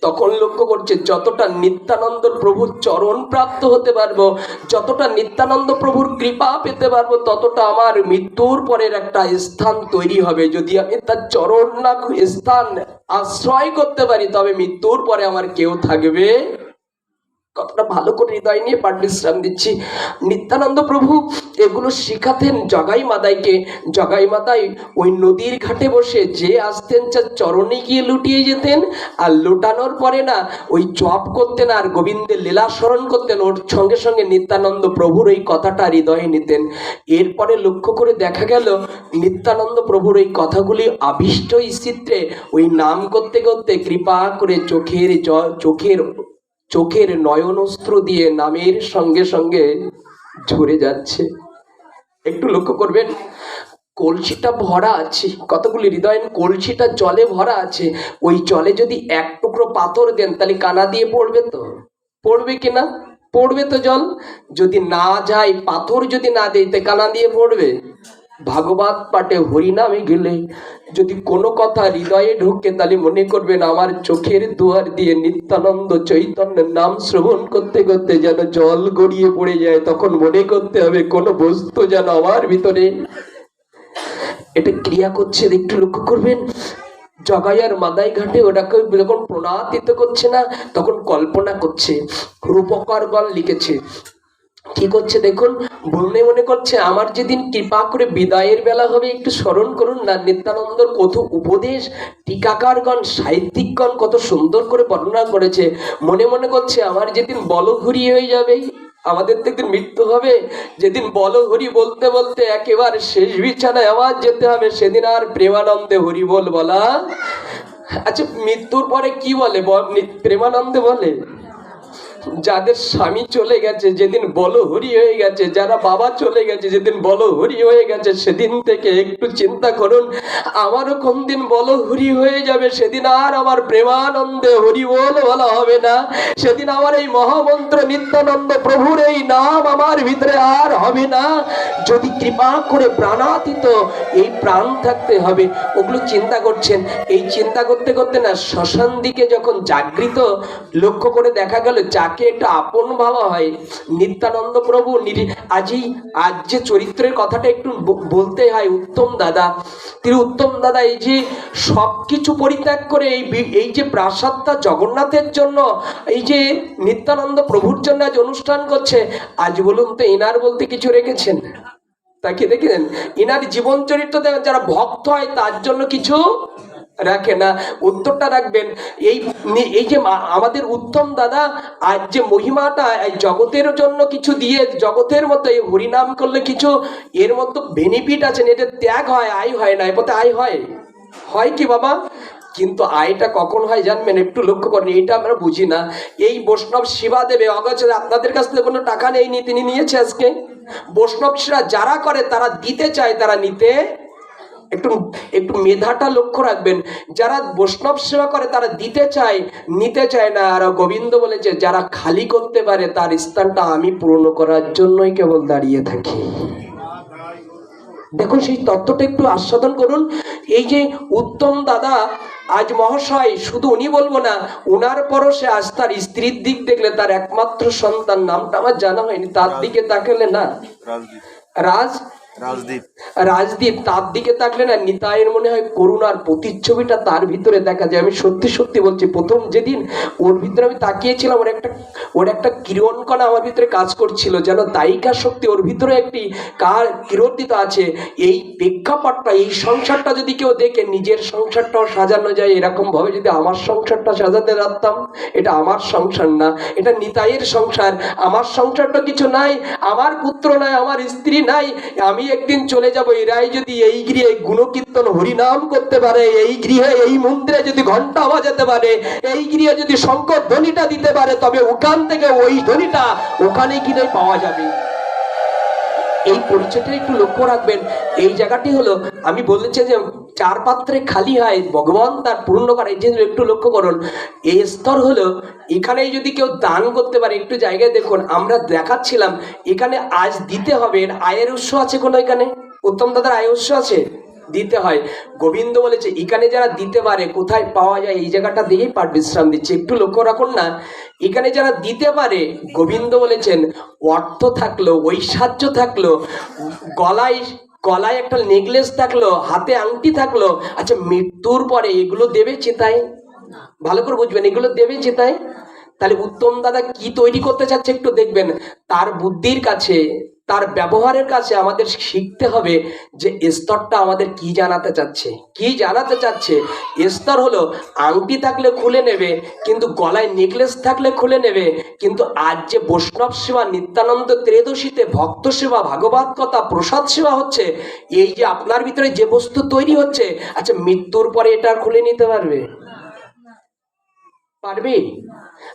তখন লক্ষ্য করছে যতটা নিত্যানন্দ প্রভুর চরণ প্রাপ্ত হতে পারবো, যতটা নিত্যানন্দ প্রভুর কৃপা পেতে পারবো, ততটা আমার মৃত্যুর পরের একটা স্থান তৈরি হবে। যদি আমি তার চরণ না স্থান আশ্রয় করতে পারি, তবে মৃত্যুর পরে আমার কেউ থাকবে। কতটা ভালো করে হৃদয় নিয়ে পাঠ বিশ্রাম দিচ্ছি। নিত্যানন্দ প্রভু এগুলো শিখাতেন জগাই মাদাইকে। জগাই মাদাই ওই নদীর ঘাটে বসে যে আসতেন তার চরণে গিয়ে লুটিয়ে যেতেন, আর লুটানোর পরে না ওই জপ করতেন আর গোবিন্দের লীলা স্মরণ করতেন। ওর সঙ্গে সঙ্গে নিত্যানন্দ প্রভুর ওই কথাটা হৃদয়ে নিতেন। এরপরে লক্ষ্য করে দেখা গেল নিত্যানন্দ প্রভুর ওই কথাগুলি আবিষ্ট চিত্রে ওই নাম করতে করতে কৃপা করে চোখের নয়নস্ত্র দিয়ে নামের সঙ্গে সঙ্গে ঝরে যাচ্ছে। একটু লক্ষ্য করবেন, কলসিটা ভরা আছে, কতগুলি হৃদয়, কলসিটা জলে ভরা আছে। ওই জলে যদি এক টুকরো পাথর দেন তাহলে কানা দিয়ে পড়বে তো? পড়বে কিনা? পড়বে তো জল। যদি না যায়, পাথর যদি না দেয় তে কানা দিয়ে পড়বে? ভাগবত পাঠে হরিনামে গেলে যদি কোনো কথা হৃদয়ে ঢোকে, তাহলে মনে করবেন আমার চোখের দুয়ার দিয়ে নিত্যানন্দ চৈতন্যের নাম শ্রবণ করতে করতে যেন জল গড়িয়ে পড়ে যায়। তখন মনে করতে হবে কোনো বস্তু যেন আমার ভিতরে এটা ক্রিয়া করছে। একটু লক্ষ্য করবেন, জগাই আর মাদাই ঘাটে ওটাকে যখন প্রণাদিত করছে না, তখন কল্পনা করছে। রূপকার গণ লিখেছে, কি করছে দেখুন, মনে মনে করছে আমার যেদিন কৃপা করে বিদায়ের বেলা হবে একটু স্মরণ করুন না। নিত্যানন্দর কত উপদেশ টিকাকারগণ, সাহিত্যিকগণ কত সুন্দর করে বর্ণনা করেছে। মনে মনে করছে আমার যেদিন বলঘুরি হয়ে যাবে, আমাদের তো একদিন মৃত্যু হবে, যেদিন বলহরি বলতে বলতে একেবারে শেষ বিছানায় আমার যেতে হবে, সেদিন আর প্রেমানন্দে হরি বল বলা। আচ্ছা, মৃত্যুর পরে কি বলে? প্রেমানন্দে বলে। যাদের স্বামী চলে গেছে, যেদিন বলহরি হয়ে গেছে, যারা বাবা চলে গেছে, যেদিন বলহরি হয়ে গেছে, সেদিন থেকে একটু চিন্তা করুন আমারও কোন দিন বলহরি হয়ে যাবে, সেদিন আর আমার প্রেমানন্দে হরি বল বলা হবে না। সেদিন আমার এই মহামন্ত্র নিত্যানন্দ প্রভুর এই নাম আমার ভিতরে আর হবে না। যদি কৃপা করে প্রাণাতীত এই প্রাণ থাকতে হবে, ওগুলো চিন্তা করছেন। এই চিন্তা করতে করতে না শ্মশান দিকে যখন জাগৃত, লক্ষ্য করে দেখা গেল যাকে একটা আপন ভাবা হয় নিত্যানন্দ প্রভু। আজ যে চরিত্রের কথাটা একটু বলতে হয়, উত্তম দাদা, তিনি উত্তম দাদা এই যে সবকিছু পরিত্যাগ করে এই যে প্রাসাদটা জগন্নাথের জন্য, এই যে নিত্যানন্দ প্রভুর জন্য আজ অনুষ্ঠান করছে, আজ বলুন তো এনার বলতে কিছু রেখেছেন? তাকে দেখেন ইনার জীবন চরিত্র যারা ভক্ত হয় তার জন্য কিছু রাখে না। উত্তরটা রাখবেন, এই যে আমাদের উত্তম দাদা আজ যে মহিমাটা এই জগতের জন্য কিছু দিয়ে, জগতের মধ্যে এই হরিনাম করলে কিছু এর মধ্যে বেনিফিট আছে, এটা ত্যাগ হয়, আয় হয় না। এ পথে আয় হয় কি বাবা? কিন্তু আয়টা কখন হয় জানবেন? একটু লক্ষ্য করেন, এইটা আমরা বুঝি না। এই বৈষ্ণব সেবা দেবে অগোচর, আপনাদের কাছ থেকে কোনো টাকা নেয়নি, তিনি নিয়েছে আজকে। বৈষ্ণব সেবা যারা করে তারা দিতে চায়, তারা নিতে, একটু মেধাটা লক্ষ্য রাখবেন। যারা বৈষ্ণব সেবা করে তারা দিতে চায়, নিতে চায় না। আর গোবিন্দ বলেছে যারা খালি করতে পারে তার স্থানটা আমি পূর্ণ করার জন্যই কেবল দাঁড়িয়ে থাকি। দেখুন সেই তত্ত্বটা একটু আস্বাদন করুন। এই যে উত্তম দাদা আজ মহাশয়, শুধু উনি বলবো না, ওনার পরশে আজ তার স্ত্রীর দিক দেখলে, তার একমাত্র সন্তান, নামটা আমার জানা হয়নি, তার দিকে তাকালে না, রাজদীপ, তার দিকে তাকলে না নিতাইয়ের মনে হয় করুণার প্রতিচ্ছবিটা তার ভিতরে দেখা যায়। আমি সত্যি সত্যি বলছি, প্রথম যেদিন ওর ভিতরে আমি তাকিয়েছিলাম, ওর একটা কিরণ কণা আমার ভিতরে কাজ করছিল, যেন দায়িকা শক্তি ওর ভিতরে একটি কিরণিত আছে। এই প্রেক্ষাপটটা, এই সংসারটা যদি কেউ দেখে, নিজের সংসারটাও সাজানো যায় এরকম ভাবে যদি আমার সংসারটা সাজাতে পারতাম। এটা আমার সংসার না, এটা নিতাইয়ের সংসার। আমার সংসারটা কিছু নাই, আমার পুত্র নাই, আমার স্ত্রী নাই। আমি একদিন চলে যাব, এরাই যদি এই গৃহে গুণকীর্তন হরিনাম করতে পারে, এই গৃহে এই মন্দিরে যদি ঘন্টা বাজাতে পারে, এই গৃহে যদি শঙ্খ ধ্বনিটা দিতে পারে, তবে ওখান থেকে ওই ধ্বনিটা ওখানে কিনে পাওয়া যাবে। এই পরিচয়টা একটু লক্ষ্য রাখবেন। এই জায়গাটি হলো, আমি বলেছি যে চার পাত্রে খালি হয়, ভগবান তার পূর্ণ করে, এই জন্য একটু লক্ষ্য করুন। এই স্তর হলো, এখানে যদি কেউ দান করতে পারে, একটু জায়গায় দেখুন, আমরা দেখাচ্ছিলাম এখানে আজ দিতে হবে। আয়ের উৎস আছে কোনো? এখানে উত্তম দাদার আয়ের উৎস আছে, দিতে হয়। গোবিন্দ বলেছে এখানে যারা দিতে পারে, কোথায় পাওয়া যায়, এই জায়গাটা দিয়েই পাঠ বিশ্রাম দিচ্ছে। একটু লক্ষ্য রাখুন না, এখানে যারা দিতে পারে, গোবিন্দ বলেছেন অর্থ থাকলো, ঐশ্বর্য থাকলো, গলায় একটা নেকলেস থাকলো, হাতে আংটি থাকলো, আচ্ছা মৃত্যুর পরে এগুলো দেবে চিতায়? ভালো করে বুঝবেন, এগুলো দেবে চিতায়? তাহলে উত্তম দাদা কি তৈরি করতে চাচ্ছে একটু দেখবেন। তার বুদ্ধির কাছে, তার ব্যবহারের কাছে আমাদের শিখতে হবে যে স্তরটা আমাদের কি জানাতে চাচ্ছে। কি জানাতে চাচ্ছে? স্তর হলো আংটি থাকলে খুলে নেবে, কিন্তু গলায় নেকলেস থাকলে খুলে নেবে। কিন্তু আজ যে বৈষ্ণব সেবা, নিত্যানন্দ ত্রয়োদশীতে ভক্ত সেবা, ভাগবত কথা, প্রসাদ সেবা হচ্ছে, এই যে আপনার ভিতরে যে বস্তু তৈরি হচ্ছে, আচ্ছা মৃত্যুর পরে এটা খুলে নিতে পারবে? পারবে?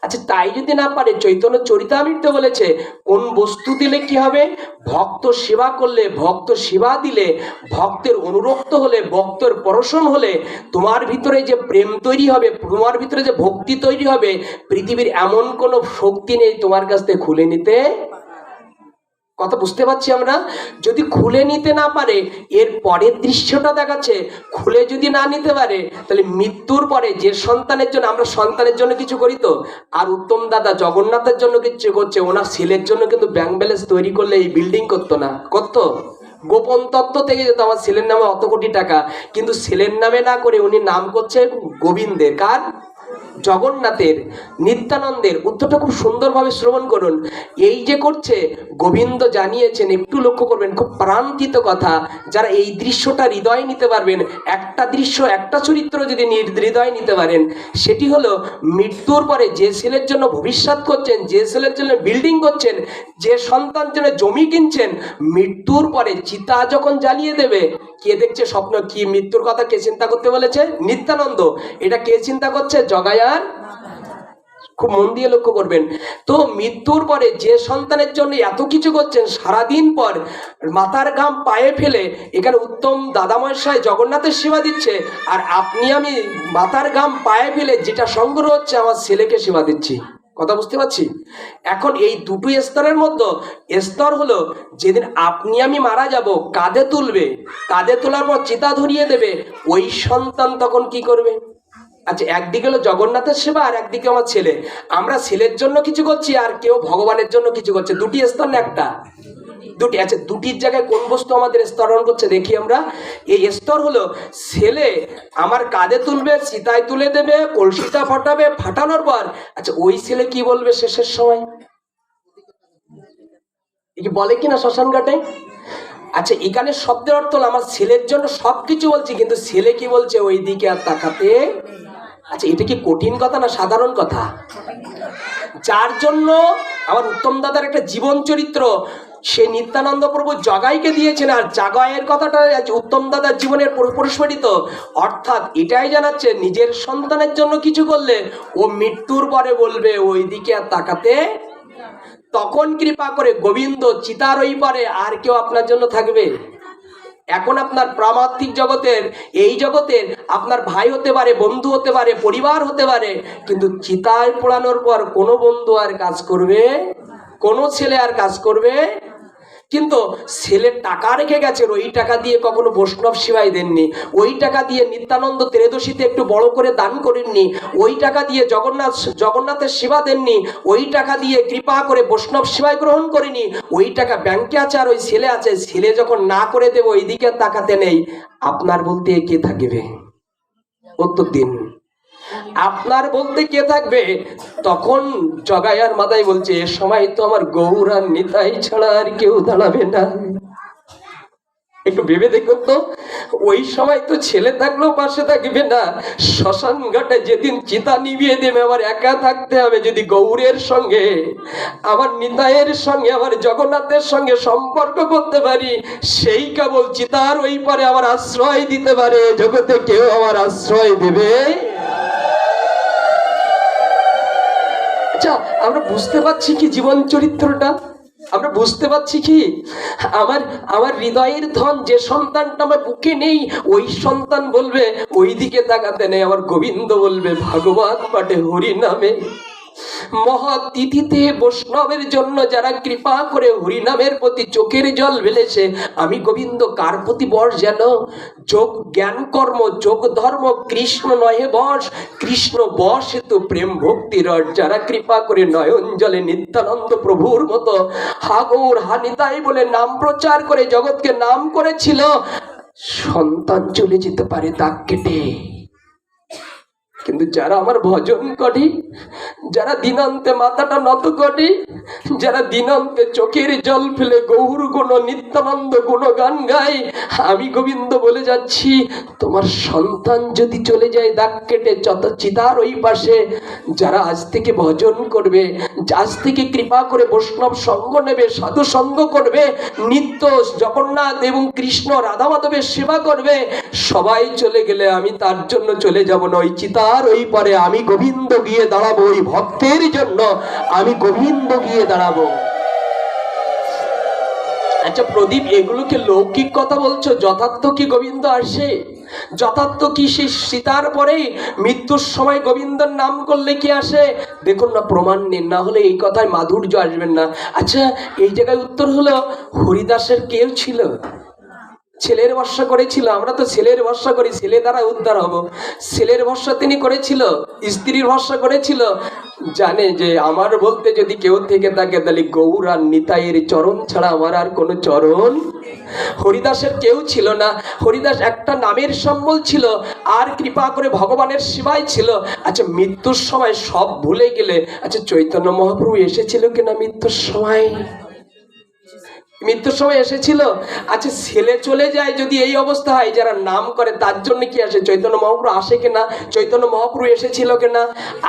আচ্ছা তাই যদি না পারে, চৈতন্য চরিতামৃতে বলেছে কোন বস্তু দিলে কি হবে? ভক্ত সেবা করলে, ভক্ত সেবা দিলে, ভক্তের অনুরক্ত হলে, ভক্তের পরশন হলে তোমার ভিতরে যে প্রেম তৈরি হবে, তোমার ভিতরে যে ভক্তি তৈরি হবে, পৃথিবীর এমন কোনো শক্তি নেই তোমার কাছ থেকে খুলে নিতে। কথা বুঝতে পারছি আমরা? যদি খুলে নিতে না পারে, এর পরের দৃশ্যটা দেখাচ্ছে, খুলে যদি না নিতে পারে, তাহলে মৃত্যুর পরে যে সন্তানের জন্য, আমরা সন্তানের জন্য কিছু করি তো, আর উত্তম দাদা জগন্নাথের জন্য কিছু করছে, ওনার ছেলের জন্য কিন্তু ব্যাংক ব্যালেন্স তৈরি করলে এই বিল্ডিং করতো না, করতো? গোপন তত্ত্ব থেকে যেত আমার ছেলের নামে অত কোটি টাকা, কিন্তু ছেলের নামে না করে উনি নাম করছে গোবিন্দের। কার? জগন্নাথের, নিত্যানন্দের। উত্তরটা খুব সুন্দরভাবে শ্রবণ করুন। এই যে করছে, গোবিন্দ জানিয়েছেন, একটু লক্ষ্য করবেন, খুব প্রান্তিত কথা। যারা এই দৃশ্যটা হৃদয় নিতে পারবেন, একটা দৃশ্য, একটা চরিত্র যদি হৃদয় নিতে পারেন, সেটি হলো মৃত্যুর পরে যে ছেলের জন্য ভবিষ্যৎ করছেন, যে ছেলের জন্য বিল্ডিং করছেন, যে সন্তান জন্য জমি কিনছেন, মৃত্যুর পরে চিতা যখন জ্বালিয়ে দেবে, কে দেখছে স্বপ্ন? কি মৃত্যুর কথা কে চিন্তা করতে বলেছে? নিত্যানন্দ। এটা কে চিন্তা করছে? জগায়ার। খুব মন দিয়ে লক্ষ্য করবেন। তো মৃত্যুর পরে যে সন্তানের জন্য এত কিছু করছেন, সারাদিন পর মাথার ঘাম পায়ে ফেলে এখানে উত্তম দাদামশাই জগন্নাথের সেবা দিচ্ছে, আর আপনি আমি মাথার ঘাম পায়ে ফেলে যেটা সংগ্রহ হচ্ছে, আমার ছেলেকে সেবা দিচ্ছি। কথা বুঝতে পারছি? এখন এই দুটো স্তরের মধ্যে স্তর হলো, যেদিন আপনি আমি মারা যাব, কাঁধে তুলবে, কাঁধে তোলার পর চিতা ধরিয়ে দেবে, ওই সন্তান তখন কি করবে? আচ্ছা একদিকে হলো জগন্নাথের সেবা, আর একদিকে আমার ছেলে। আমরা ছেলের জন্য কিছু করছি, আর কেউ ভগবানের জন্য কিছু করছে। দুটি স্তর না একটা? দুটি। আচ্ছা দুটির জায়গায় কোন বস্তু আমাদের স্তরণ করছে দেখি আমরা। এই স্তর হলো, ছেলে আমার কাঁধে তুলবে, চিতায় তুলে দেবে, কলসিটা ফাটাবে, ফাটানোর পর আচ্ছা ওই ছেলে কি বলবে শেষের সময়? কি বলে কিনা শ্মশান ঘাটে? আচ্ছা এখানে শব্দের অর্থ হলো, আমার ছেলের জন্য সবকিছু বলছি, কিন্তু ছেলে কি বলছে? ওই দিকে আর তাকাতে। আচ্ছা এটা কি কঠিন কথা না সাধারণ কথা? যার জন্য আমার উত্তম দাদার একটা জীবন চরিত্র, সে নিত্যানন্দ প্রভু জগাইকে দিয়েছেন, আর জগাইয়ের কথাটা উত্তম দাদার জীবনের পরিস্ফুটিত। অর্থাৎ এটাই জানাচ্ছে, নিজের সন্তানের জন্য কিছু করলে ও মৃত্যুর পরে বলবে ওই দিকে আর তাকাতে। তখন কৃপা করে গোবিন্দ চিতার ওই পারে আর কেউ আপনার জন্য থাকবে? এখন আপনার প্রামাত্মিক জগতের, এই জগতের আপনার ভাই হতে পারে, বন্ধু হতে পারে, পরিবার হতে পারে, কিন্তু চিতায় পোড়ানোর পর কোনো বন্ধু আর কাজ করবে? কোনো ছেলে আর কাজ করবে? কিন্তু ছেলে টাকা রেখে গেছে, ওই টাকা দিয়ে কখনো বৈষ্ণব সেবায় দেননি, ওই টাকা দিয়ে নিত্যানন্দ ত্রয়োদশীতে একটু বড় করে দান করেননি, ওই টাকা দিয়ে জগন্নাথের সেবা দেননি, ওই টাকা দিয়ে কৃপা করে বৈষ্ণব সেবায় গ্রহণ করেনি, ওই টাকা ব্যাংকে আছে আর ওই ছেলে আছে, ছেলে যখন না করে দেবো ওইদিকে তাকাতে নেই, আপনার বলতে কে থাকবে? উত্তর দিন, আপনার বলতে কে থাকবে? তখন জগাইয়ার মাথায় বলছে, এ সময় তো আমার গৌর আর নিতাই ছাড়া আর কেউ দাঁড়াবে না। একটু ভেবে দেখুন তো, ওই সময় তো ছেলে থাকলেও পাশে থাকবে না, শ্মশান ঘাটে যেদিন চিতা নিভিয়ে দেবে আবার একা থাকতে হবে। যদি গৌরের সঙ্গে, আমার নিতাইয়ের সঙ্গে, আমার জগন্নাথের সঙ্গে সম্পর্ক করতে পারি, সেই কেবল চিতার ওই পারে আমার আশ্রয় দিতে পারে, জগতে কেউ আমার আশ্রয় দেবে। আচ্ছা, আমরা বুঝতে পারছি কি জীবন চরিত্রটা? আমরা বুঝতে পারছি কি আমার হৃদয়ের ধন যে সন্তানটা আমার বুকে নেই, ওই সন্তান বলবে ওই দিকে তাকাতে নেই, আমার গোবিন্দ বলবে ভাগবত পাঠে হরি নামে। মহাতিথিতে বৈষ্ণবের জন্য যারা কৃপা করে হরিনামের প্রতি চোখের জল ফেলেছে, আমি গোবিন্দ কার প্রতি বশ যেন? যোগ জ্ঞান কর্ম যোগ ধর্ম কৃষ্ণ নহে বশ, কৃষ্ণ বশ তো প্রেম ভক্তি রস। যারা কৃপা করে নয়ন জলে নিত্যানন্দ প্রভুর মতো হা গৌর হা নিতাই বলে নাম প্রচার করে জগৎকে নাম করেছিল, সন্তান চলে যেতে পারে দাগ কেটে, কিন্তু যারা আমার ভজন করে, যারা দিনান্তে মাথাটা নত করে, যারা দিনান্তে চোখের জল ফেলে গৌর গুণ নিত্যানন্দ গুণগান গায়, আমি গোবিন্দ বলে যাচ্ছি, তোমার সন্তান যদি চলে যায় দাগ কেটে যত চিতার ওই পাশে, যারা আজ থেকে ভজন করবে, আজ থেকে কৃপা করে বৈষ্ণব সঙ্গ নেবে, সাধু সঙ্গ করবে, নিত্য জগন্নাথ এবং কৃষ্ণ রাধা মাধবের সেবা করবে, সবাই চলে গেলে আমি তার জন্য চলে যাব না, ওই চিতার ওই পরে আমি গোবিন্দ গিয়ে দাঁড়াবো, ওই ভক্তের জন্য আমি গোবিন্দ গিয়ে দাঁড়াবো। আচ্ছা প্রদীপ, এগুলোকে লৌকিক কথা বলছো, যথার্থ কি গোবিন্দ আসে? যথার্থ কি সেই সীতার পরে মৃত্যুর সময় গোবিন্দর নাম করলে কি আসে? দেখুন না, প্রমাণ নিন, না হলে এই কথায় মাধুর্য আসবেন না। আচ্ছা, এই জায়গায় উত্তর হলো, হরিদাসের কেউ ছিল? ছেলের ভরসা করেছিল। আমরা তো ছেলের ভরসা করি, ছেলে দ্বারা উদ্ধার হব। ছেলের ভরসা তিনি করেছিল, স্ত্রীর ভরসা করেছিল, জানে যে আমার বলতে যদি কেউ থেকে থাকে তাহলে গৌর আর নিতাইয়ের চরণ ছাড়া আমার আর কোনো চরণ। হরিদাসের কেউ ছিল না, হরিদাস একটা নামের সম্বল ছিল, আর কৃপা করে ভগবানের সেবায় ছিল। আচ্ছা, মৃত্যুর সময় সব ভুলে গেলে, আচ্ছা চৈতন্য মহাপ্রভু এসেছিল কিনা মৃত্যুর সময়? মৃত্যুর সময় এসেছিল। আচ্ছা, ছেলে চলে যায় যদি এই অবস্থা হয়, যারা নাম করে তার জন্য কি আসে? চৈতন্য মহাপ্রভু আসে কিনা? চৈতন্য মহাপ্রভু এসেছিল কিনা?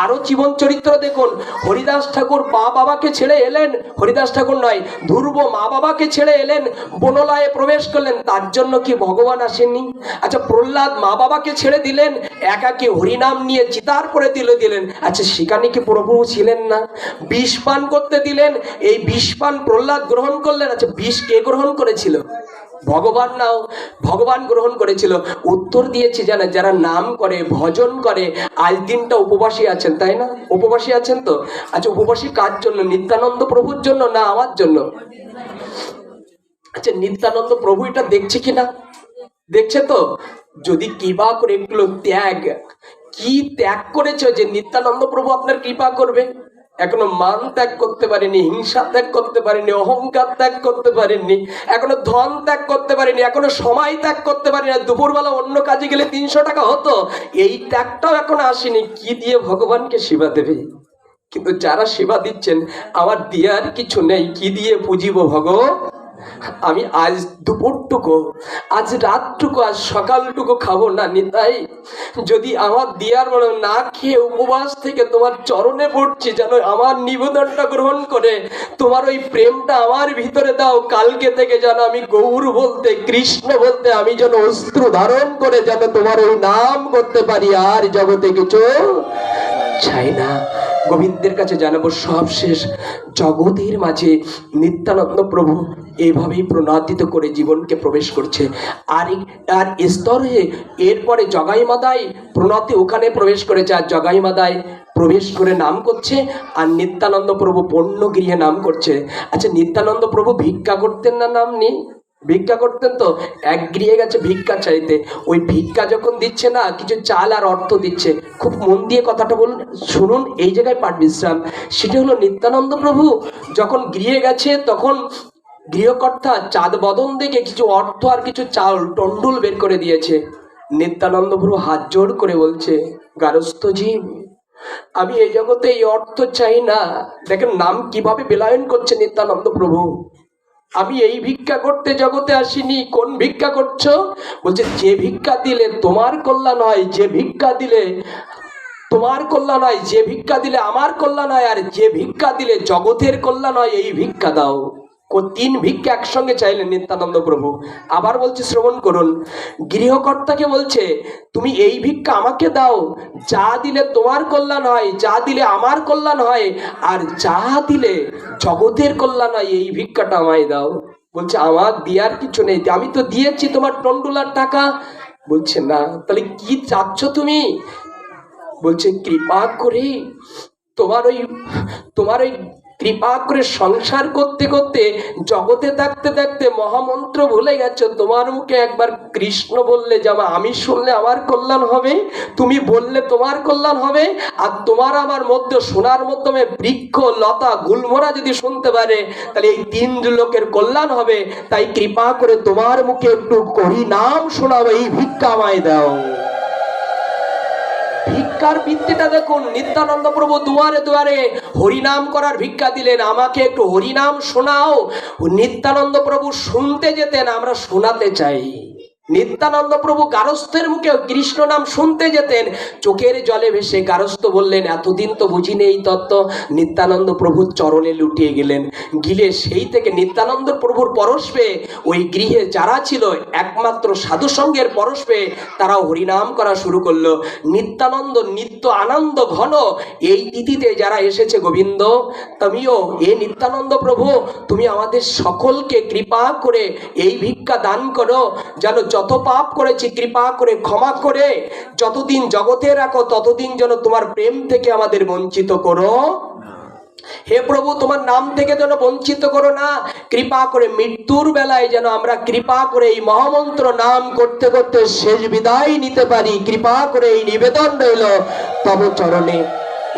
আরো জীবন চরিত্র দেখুন, হরিদাস ঠাকুর মা বাবাকে ছেড়ে এলেন, হরিদাস ঠাকুর নয়, ধ্রুব মা বাবাকে ছেড়ে এলেন, বনলয়ে প্রবেশ করলেন, তার জন্য কি ভগবান আসেননি? আচ্ছা, প্রহ্লাদ মা বাবাকে ছেড়ে দিলেন, একাকে হরিনাম নিয়ে চিতার করে দিলেন, আচ্ছা সেখানে কি প্রভু ছিলেন না? বিষ পান করতে দিলেন, এই বিষ পান প্রহ্লাদ গ্রহণ করলেন, আচ্ছা বিষ কে গ্রহণ করেছিল? ভগবান নাও, ভগবান গ্রহণ করেছিল। উত্তর দিয়েছি জানা, যারা নাম করে ভজন করে, আজ দিনটা উপবাসী আছেন, তাই না? উপবাসী আছেন তো? আচ্ছা, উপবাসী কার জন্য? নিত্যানন্দ প্রভুর জন্য না আমার জন্য? আচ্ছা, নিত্যানন্দ প্রভু এটা দেখছে কিনা? দেখছে তো? যদি কৃপা করে এগুলো ত্যাগ, কি ত্যাগ করেছে যে নিত্যানন্দ প্রভু আপনার কৃপা করবে? এখনো মান ত্যাগ করতে পারেনি, হিংসা ত্যাগ করতে পারেনি, অহংকার ত্যাগ করতে পারেননি, এখনো ধন ত্যাগ করতে পারেনি, এখনো সময় ত্যাগ করতে পারেনি। দুপুরবেলা অন্য কাজে গেলে 300 টাকা হতো, এই ত্যাগটাও এখনো আসেনি। কি দিয়ে ভগবানকে সেবা দেবে? কিন্তু যারা সেবা দিচ্ছেন, আমার দেওয়ার কিছু নেই, কি দিয়ে পুজিব ভগবান? আমি আজ দুপুরটুকু, আজ রাতটুকু, আজ সকালটুকু খাবো না নিতাই। যদি আমার দিয়ার বলো না খেয়ে উপবাস থেকে তোমার চরণে পড়ছি, যেন আমার নিবেদনটা গ্রহণ করে তোমার ওই প্রেমটা আমার ভিতরে দাও। কালকে থেকে যেন আমি গৌর বলতে, কৃষ্ণ বলতে আমি যেন অস্ত্র ধারণ করে যেন তোমার ওই নাম করতে পারি, আর জগতে কিছু চাই না। গোবিন্দের কাছে জানাবো সব শেষ। জগতের মাঝে নিত্যানন্দ প্রভু এইভাবেই প্রণাদিত করে জীবনকে প্রবেশ করছে। আর স্তরে এরপরে জগাই মাদাই প্রণতি ওখানে প্রবেশ করেছে, আর জগাই মাদাই প্রবেশ করে নাম করছে, আর নিত্যানন্দ প্রভু বন্য গৃহে নাম করছে। আচ্ছা, নিত্যানন্দ প্রভু ভিক্ষা করতেন না? নাম নেই, ভিক্ষা করতেন তো। এক গৃহে গেছে ভিক্ষা চাইতে, ওই ভিক্ষা যখন দিচ্ছে না, কিছু চাল আর অর্থ দিচ্ছে। খুব মন দিয়ে কথাটা বলুন, শুনুন, এই জায়গায় পাঠ বিশ্রাম। সেটা হলো নিত্যানন্দ প্রভু যখন গৃহে গেছে, তখন গৃহকর্তা চাঁদ বদন দেখে কিছু অর্থ আর কিছু চাল টন্ডুল বের করে দিয়েছে। নিত্যানন্দ প্রভু হাত জোড় করে বলছে, গারস্থ জীব, আমি এই জগতে এই অর্থ চাই না। দেখেন নাম কিভাবে বেলায়ন করছে নিত্যানন্দ প্রভু। আমি এই ভিক্ষা করতে জগতে আসিনি। কোন ভিক্ষা করছো? বলছে, যে ভিক্ষা দিলে তোমার কল্যাণ হয়, যে ভিক্ষা দিলে তোমার কল্যাণ হয়, যে ভিক্ষা দিলে আমার কল্যাণ হয়, আর যে ভিক্ষা দিলে জগতের কল্যাণ হয়, এই ভিক্ষা দাও। তিন ভিক্ষা একসঙ্গে চাইলেন নিত্যানন্দ প্রভু। আবার বলছে, শ্রবণ করুন, গৃহকর্তাকে বলছে, তুমি এই ভিক্ষা আমাকে দাও, যা দিলে তোমার কল্যাণ হয়, যা দিলে আমার কল্যাণ হয়, আর যা দিলে জগতের কল্যাণ হয়, এই ভিক্ষাটা আমায় দাও। বলছে, আমার দেওয়ার কিছু নেই, আমি তো দিয়েছি তোমার টন্ডুলার টাকা। বলছে, না, তাহলে কি চাচ্ছ তুমি? বলছে, কৃপা করে তোমার ওই কৃপা করে সংসার করতে করতে, জগতে থাকতে থাকতে মহামন্ত্র ভুলে গেছো। তোমার মুখে একবার কৃষ্ণ বললে যেমন আমি শুনলে আমার কল্যাণ হবে, তুমি বললে তোমার কল্যাণ হবে, আর তোমার আমার মধ্যে শোনার মাধ্যমে বৃক্ষ লতা গুলমোরা যদি শুনতে পারে, তাহলে এই তিন লোকের কল্যাণ হবে। তাই কৃপা করে তোমার মুখে একটু হরি নাম শোনাবো, এই ভিক্ষা আমায় দাও। ভিক্ষার ভিত্তিটা দেখুন, নিত্যানন্দ প্রভু দুয়ারে দুয়ারে হরিনাম করার ভিক্ষা দিলেন, আমাকে একটু হরিনাম শোনাও। নিত্যানন্দ প্রভু শুনতে যেতেন, আমরা শোনাতে চাই। নিত্যানন্দ প্রভু গারস্থের মুখে কৃষ্ণ নাম শুনতে যেতেন, চোখের জলে ভেসে গারস্থ বললেন, এতদিন তো বুঝিনি এই তত্ত্ব। নিত্যানন্দ প্রভুর চরণে লুটিয়ে গেলেন। গিলে সেই থেকে নিত্যানন্দ প্রভুর পরশ পেয়ে ওই গৃহে যারা ছিল, একমাত্র সাধু সঙ্গের পরশ পেয়ে তারাও হরিনাম করা শুরু করলো। নিত্যানন্দ নিত্য আনন্দ ঘন এই তিথিতে যারা এসেছে, গোবিন্দ তুমিও এ নিত্যানন্দ প্রভু, তুমি আমাদের সকলকে কৃপা করে এই ভিক্ষা দান করো, যেন যত পাপ করেছি কৃপা করে ক্ষমা করে, যতদিন জগতে রাখো ততদিন যেন তোমার প্রেম থেকে আমাদের বঞ্চিত করো। হে প্রভু, তোমার নাম থেকে যেন বঞ্চিত করো না। কৃপা করে মৃত্যুর বেলায় যেন আমরা কৃপা করে এই মহামন্ত্র নাম করতে করতে শেষ বিদায় নিতে পারি। কৃপা করে এই নিবেদন রইল তব চরণে।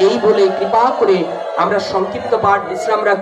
এই বলে কৃপা করে আমরা সংক্ষিপ্ত পাঠ বিশ্রাম রাখি।